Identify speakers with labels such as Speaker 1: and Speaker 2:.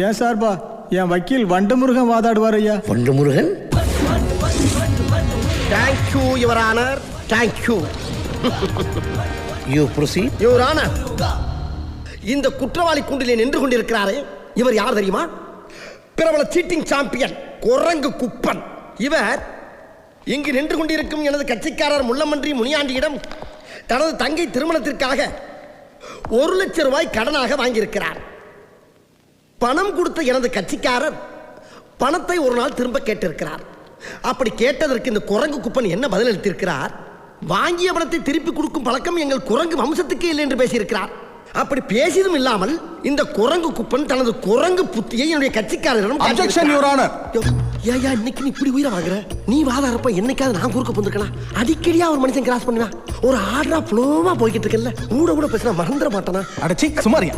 Speaker 1: ஏன் சார்பா என் வக்கீல் வண்டமுருகன் வாதாடுவார் ஐயா.
Speaker 2: Vandamurugan?
Speaker 3: Thank you your honour, thank you.
Speaker 2: You proceed.
Speaker 3: Your honour, இந்த குற்றவாளி கூண்டிலே நின்று கொண்டிருக்கிறாரே, இவர் யார் தெரியுமா? பிரபல சீட்டிங் சாம்பியன் குரங்கு குப்பன். இவர் இங்கு நின்று கொண்டிருக்கும் எனது கட்சிக்காரர் முள்ளமன்றி முனியாண்டியிடம் தனது தங்கை திருமணத்திற்காக 1 லட்சம் ரூபாய் கடனாக வாங்கியிருக்கிறார். பணம் கொடுத்த எனது கட்சிக்காரர் பணத்தை ஒரு நாள் திரும்ப கேட்டிருக்கிறார். அப்படி கேட்டதற்கு இந்த குரங்கு குப்பன் என்ன பதில் அளித்திருக்கிறார்? வாங்கிய பணத்தை திருப்பி கொடுக்கும் பழக்கம் எங்கள் குரங்கு வம்சத்துக்கு இல்லை என்று பேசியிருக்கிறார். அப்படி பேசியதும் இல்லாமல் இந்த குரங்கு குப்பன் தனது குரங்கு புத்தியை என்னுடைய கட்சிக்காரரிடம்
Speaker 1: Objection, Your Honor.
Speaker 3: ஏயா இன்னைக்கு நீ இப்படி உயிரை வாங்குற? நீ வாதாரப்ப என்னைக்காவது நான் குறுக்க போந்திருக்கலாம். அடிக்கடியா ஒரு மனுஷன் கிராஸ் பண்ணுவா. ஒரு ஆர்டரா ஃப்ளோவா போய்கிட்டு இருக்கல, கூட கூட பேசினா மறந்துட மாட்டானா?
Speaker 1: அடச்சி சுமாரியா.